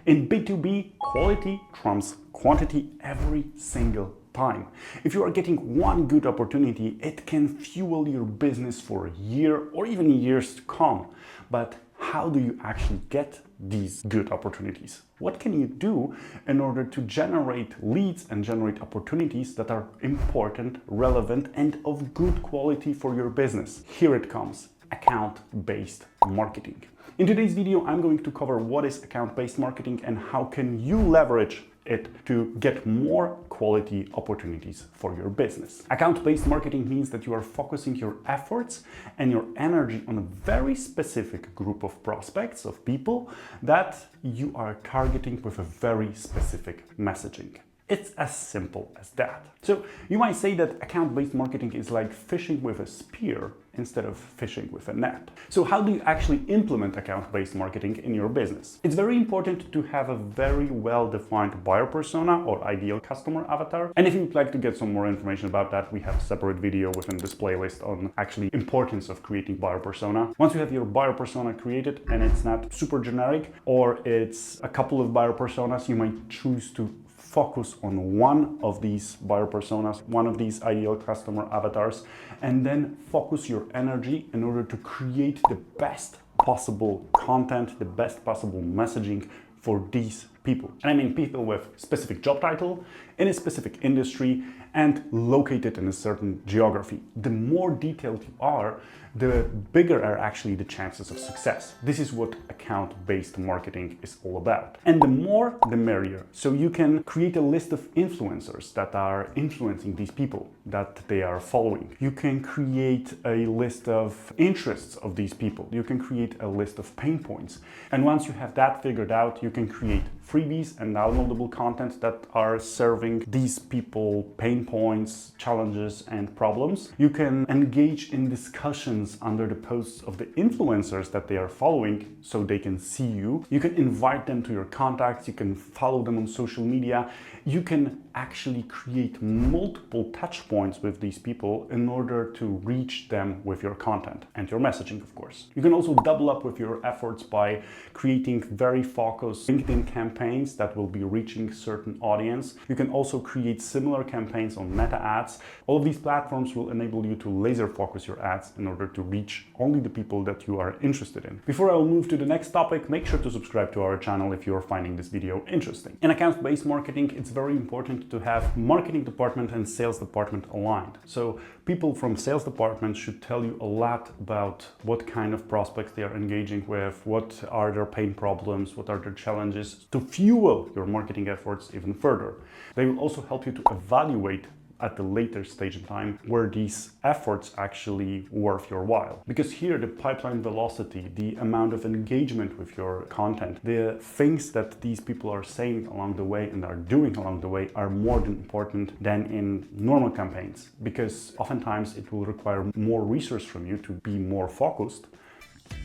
In B2B, quality trumps quantity every single time. If you are getting one good opportunity, it can fuel your business for a year or even years to come. But how do you actually get these good opportunities? What can you do in order to generate leads and generate opportunities that are important, relevant, and of good quality for your business? Here it comes, account-based marketing. In today's video, I'm going to cover what is account-based marketing and how can you leverage it to get more quality opportunities for your business. Account-based marketing means that you are focusing your efforts and your energy on a very specific group of prospects, of people that you are targeting with a very specific messaging. It's as simple as that. So you might say that account-based marketing is like fishing with a spear instead of fishing with a net. So how do you actually implement account-based marketing in your business? It's very important to have a very well-defined buyer persona or ideal customer avatar. And if you'd like to get some more information about that, we have a separate video within this playlist on actually importance of creating buyer persona. Once you have your buyer persona created and it's not super generic or it's a couple of buyer personas, you might choose to focus on one of these buyer personas, one of these ideal customer avatars, and then focus your energy in order to create the best possible content, the best possible messaging for these people. And I mean people with specific job title, in a specific industry, and located in a certain geography. The more detailed you are, the bigger are actually the chances of success. This is what account-based marketing is all about. And the more, the merrier. So you can create a list of influencers that are influencing these people that they are following. You can create a list of interests of these people. You can create a list of pain points. And once you have that figured out, you can create freebies and downloadable content that are serving these people pain points, challenges, and problems. You can engage in discussions under the posts of the influencers that they are following so they can see you. You can invite them to your contacts. You can follow them on social media. You can actually create multiple touch points with these people in order to reach them with your content and your messaging, of course. You can also double up with your efforts by creating very focused LinkedIn campaigns that will be reaching certain audience. You can also create similar campaigns on Meta ads. All of these platforms will enable you to laser focus your ads in order to reach only the people that you are interested in. Before I will move to the next topic, make sure to subscribe to our channel if you are finding this video interesting. In account-based marketing, it's very important to have marketing department and sales department aligned. So people from sales department should tell you a lot about what kind of prospects they are engaging with, what are their pain problems, what are their challenges, to fuel your marketing efforts even further. They will also help you to evaluate at the later stage in time where these efforts actually worth your while. Because here the pipeline velocity, the amount of engagement with your content, the things that these people are saying along the way and are doing along the way are more than important than in normal campaigns, because oftentimes it will require more resource from you to be more focused.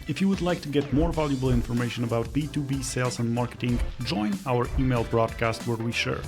If you would like to get more valuable information about B2B sales and marketing, join our email broadcast where we share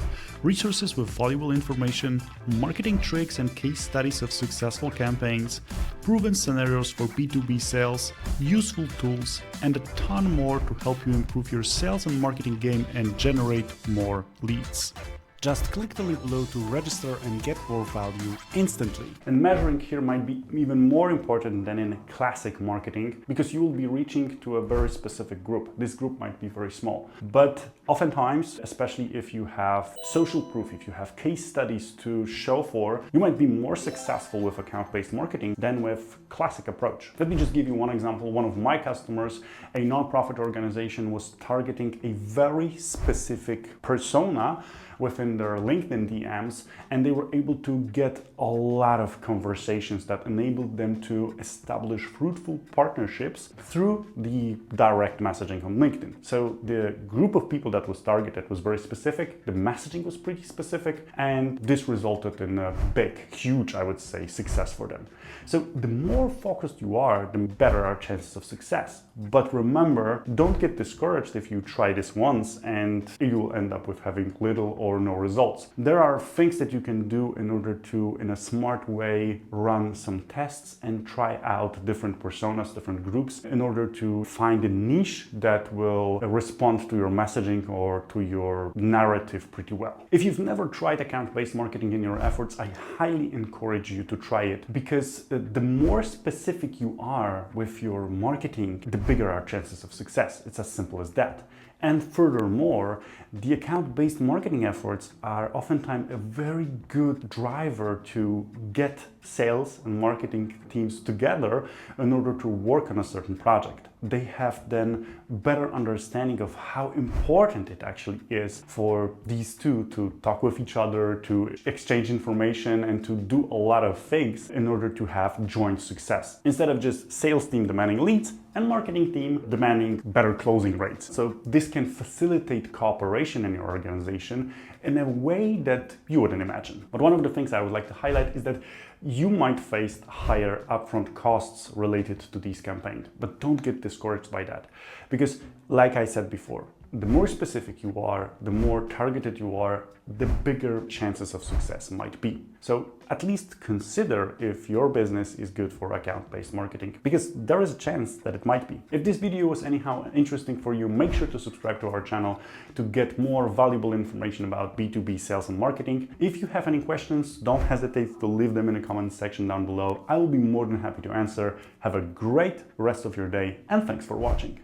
resources with valuable information, marketing tricks and case studies of successful campaigns, proven scenarios for B2B sales, useful tools, and a ton more to help you improve your sales and marketing game and generate more leads. Just click the link below to register and get more value instantly. And measuring here might be even more important than in classic marketing, because you will be reaching to a very specific group. This group might be very small, but oftentimes, especially if you have social proof, if you have case studies to show for, you might be more successful with account-based marketing than with classic approach. Let me just give you one example. One of my customers, a nonprofit organization, was targeting a very specific persona within their LinkedIn DMs, and they were able to get a lot of conversations that enabled them to establish fruitful partnerships through the direct messaging on LinkedIn. So the group of people that was targeted was very specific, the messaging was pretty specific, and this resulted in a big, huge, I would say, success for them. So the more focused you are, the better our chances of success. But remember, don't get discouraged if you try this once and you'll end up with having little or no results. There are things that you can do in order to, in a smart way, run some tests and try out different personas, different groups, in order to find a niche that will respond to your messaging or to your narrative pretty well. If you've never tried account-based marketing in your efforts, I highly encourage you to try it, because the more specific you are with your marketing, the bigger are chances of success. It's as simple as that. And furthermore, the account-based marketing efforts are oftentimes a very good driver to get sales and marketing teams together in order to work on a certain project. They have then better understanding of how important it actually is for these two to talk with each other, to exchange information, and to do a lot of things in order to have joint success. Instead of just sales team demanding leads and marketing team demanding better closing rates. So this can facilitate cooperation in your organization in a way that you wouldn't imagine. But one of the things I would like to highlight is that you might face higher upfront costs related to these campaigns, but don't get discouraged by that. Because like I said before, the more specific you are, the more targeted you are, the bigger chances of success might be. So at least consider if your business is good for account-based marketing, because there is a chance that it might be. If this video was anyhow interesting for you, make sure to subscribe to our channel to get more valuable information about B2B sales and marketing. If you have any questions, don't hesitate to leave them in the comments section down below. I will be more than happy to answer. Have a great rest of your day, and thanks for watching.